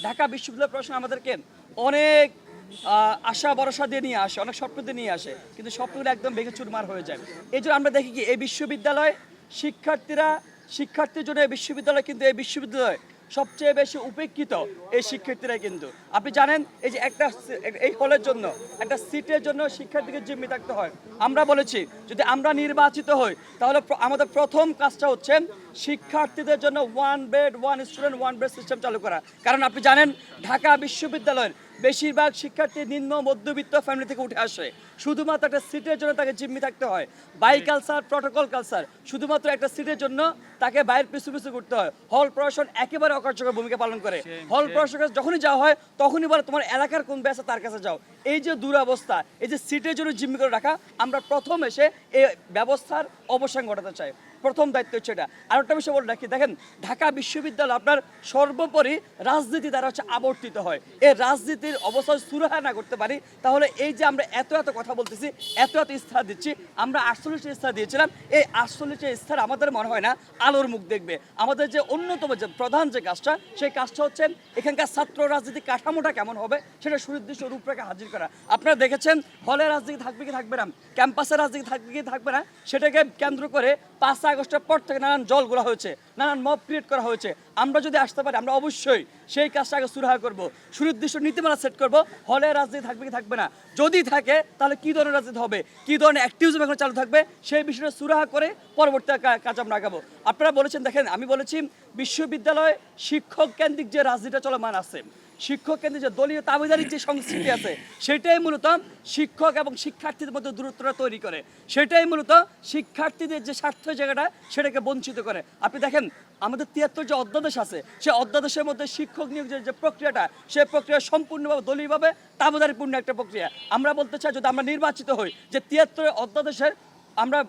ঢাকা বিশ্ববিদ্যালয় প্রশ্ন আমাদেরকে অনেক আশা ভরসা দিয়ে নিয়ে আসে, অনেক স্বপ্ন দিয়ে নিয়ে আসে, কিন্তু স্বপ্নগুলো একদম ভেঙে চুরমার হয়ে যায়। এই জন্য আমরা দেখি কি এই বিশ্ববিদ্যালয় শিক্ষার্থীর জন্য এই বিশ্ববিদ্যালয়, কিন্তু এই বিশ্ববিদ্যালয় সবচেয়ে বেশি উপেক্ষিত এই শিক্ষার্থীরাই। কিন্তু আপনি জানেন এই যে এই হলের জন্য একটা সিটের জন্য শিক্ষার্থীকে জিম্মি থাকতে হয়। আমরা বলেছি যদি আমরা নির্বাচিত হই তাহলে আমাদের প্রথম কাজটা হচ্ছে শিক্ষার্থীদের জন্য one bed one student one bed system চালু করা। কারণ আপনি জানেন ঢাকা বিশ্ববিদ্যালয়ের বেশিরভাগ শিক্ষার্থী নিম্ন মধ্যবিত্ত ফ্যামিলি থেকে উঠে আসে, শুধুমাত্র একটা সিটের জন্য তাকে জিম্মি থাকতে হয়। বাই কালচার প্রটোকল কালচার, শুধুমাত্র একটা সিটের জন্য তাকে বাইরের পিছু পিছু করতে হয়। হল প্রশাসন একেবারে অকার্যকর ভূমিকা পালন করে। হল প্রশাসন যখনই যাওয়া হয় তখনই বলে তোমার এলাকার কোন ব্যাস তার কাছে যাও। এই যে দুরবস্থা, এই যে সিটের জন্য জিম্মি করে রাখা, আমরা প্রথম এসে এই ব্যবস্থার অবসান ঘটাতে চাই। প্রথম দায়িত্ব হচ্ছে এটা। আর একটা বিষয় বলে রাখি, দেখেন ঢাকা বিশ্ববিদ্যালয় আপনার সর্বোপরি রাজনীতি দ্বারা আবর্তিত হয়। এই রাজনীতির অবস্থা সুরাহা না করতে পারি তাহলে এই যে আমরা এত কথা বলতেছি, এত ইস্তাহার দিচ্ছি, আমরা 48টা ইস্তাহার দিয়েছিলাম, এই 48টা ইস্তাহার আমাদের মনে হয় না আলোর মুখ দেখবে। আমাদের যে অন্যতম যে প্রধান যে কাজটা, সেই কাজটা হচ্ছে এখানকার ছাত্র রাজনীতি কাঠামোটা কেমন হবে সেটা সুনির্দিষ্ট রূপরেখা হাজির করা। আপনারা দেখেছেন হলে রাজনীতি থাকবে কি থাকবে না, ক্যাম্পাসের রাজনীতি থাকবে কি থাকবে না, সেটাকে কেন্দ্র করে 5 আগস্টের পর থেকে নানান জলগুলা হয়েছে, নানান মব ক্রিয়েট করা হয়েছে। আমরা যদি আসতে পারি আমরা অবশ্যই সেই কাজটা আগে সুরাহা করবো, সুনির্দিষ্ট নীতিমালা সেট করবো, হলে রাজনীতি থাকবে কি থাকবে না, যদি থাকে তাহলে কী ধরনের রাজনীতি হবে, কী ধরনের অ্যাক্টিভিজম এখন চালু থাকবে, সেই বিষয়টা সুরাহা করে পরবর্তী কাজ আমরা আগাবো। আপনারা বলেছেন, দেখেন আমি বলেছি বিশ্ববিদ্যালয় শিক্ষক কেন্দ্রিক যে রাজনীতিটা চলমান আছে, শিক্ষক কেন্দ্রিক যে দলীয় তাবেদারির যে সংস্কৃতি আছে, সেটাই মূলত শিক্ষক এবং শিক্ষার্থীদের মধ্যে দূরত্বটা তৈরি করে, সেটাই মূলত শিক্ষার্থীদের যে স্বার্থ জায়গাটা সেটাকে বঞ্চিত করে। আপনি দেখেন আমাদের 73 যে অধ্যাদেশ আছে, সেই অধ্যাদেশের মধ্যে শিক্ষক নিয়োগের যে প্রক্রিয়াটা, সেই প্রক্রিয়া সম্পূর্ণভাবে দলীয়ভাবে তাবেদারিপূর্ণ একটা প্রক্রিয়া। আমরা বলতে চাই যদি আমরা নির্বাচিত হই যে 73 অধ্যাদেশের আমরা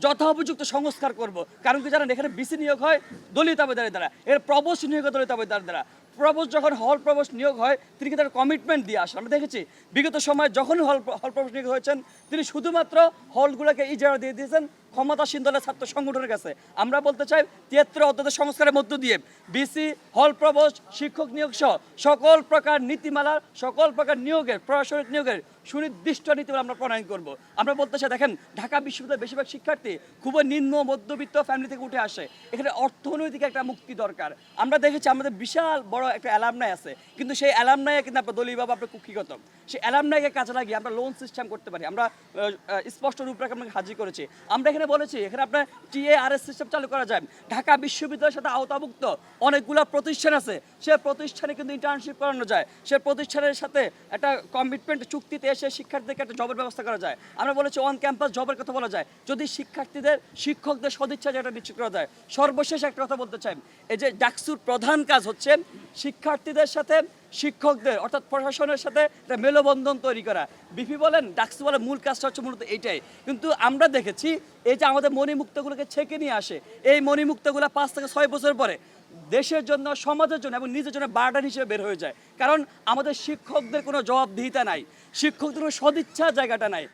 যথোপযুক্ত সংস্কার করব। কারণ কি জানেন এখানে বিসি নিয়োগ হয় দলীয় তাবেদারের দ্বারা, এর প্রবোস্ট নিয়োগ হয় দলীয় তাবেদারের দ্বারা। প্রবোস্ট যখন হল প্রবোস্ট নিয়োগ হয় তিনি কিন্তু একটা কমিটমেন্ট দিয়ে আসেন। আমরা দেখেছি বিগত সময় যখনই হল প্রবোস্ট নিয়োগ হয়েছেন তিনি শুধুমাত্র হলগুলোকে ইজারা দিয়ে দিয়েছেন ক্ষমতাসীন দলের ছাত্র সংগঠনের কাছে। আমরা বলতে চাই 73 অধ্যাদেশ সংস্কারের মধ্য দিয়ে বিসি, হল প্রবোস্ট, শিক্ষক নিয়োগ সহ সকল প্রকার নীতিমালার, সকল প্রকার নিয়োগের, প্রশাসনিক নিয়োগের সুনির্দিষ্ট নীতিমালা আমরা প্রণয়ন করব। আমরা বলতে চাই দেখেন ঢাকা বিশ্ববিদ্যালয়ের বেশিরভাগ শিক্ষার্থী খুবই নিম্ন মধ্যবিত্ত ফ্যামিলি থেকে উঠে আসে, এখানে অর্থনৈতিক একটা মুক্তি দরকার। আমরা দেখেছি আমাদের বিশাল বড় একটা অ্যালামনাই আছে, কিন্তু সেই অ্যালামনাইয়ে কিন্তু আপনার দলীয়ভাবে আপনার কুক্ষিগত, সেই অ্যালামনাইকে কাজে লাগিয়ে আমরা লোন সিস্টেম করতে পারি। আমরা স্পষ্ট রূপরেখা আপনাকে হাজির করেছি। আমরা এখানে বলেছি এখানে আপনার টিএআরএস সিস্টেম চালু করা যায়। ঢাকা বিশ্ববিদ্যালয়ের সাথে আওতাভুক্ত অনেকগুলো প্রতিষ্ঠান আছে, সে প্রতিষ্ঠানে কিন্তু ইন্টার্নশিপ করানো যায়, সে প্রতিষ্ঠানের সাথে একটা কমিটমেন্ট চুক্তিতে এসে শিক্ষার্থীদেরকে একটা জবের ব্যবস্থা করা যায়। আমরা বলেছি অন ক্যাম্পাস জবের কথা বলা যায়, যদি শিক্ষকদের সদিচ্ছা যেটা নিশ্চিত করা যায়। সর্বশেষ একটা কথা বলতে চাই, এই যে ডাকসুর প্রধান কাজ হচ্ছে শিক্ষার্থীদের সাথে শিক্ষকদের অর্থাৎ প্রশাসনের সাথে একটা মেলবন্ধন তৈরি করা। বিপি বলেন ডাকসু বলে মূল কাজটা হচ্ছে মূলত এইটাই। কিন্তু আমরা দেখেছি এই যে আমাদের মণিমুক্তগুলোকে ছেঁকে নিয়ে আসে, এই মণিমুক্তগুলো 5 থেকে 6 বছর পরে দেশের জন্য, সমাজের জন্য এবং নিজের জন্য বার্ডেন হিসেবে বের হয়ে যায়। কারণ আমাদের শিক্ষকদের কোনো জবাবদিহিতা নাই, শিক্ষকদের কোনো সদিচ্ছা জায়গাটা নাই।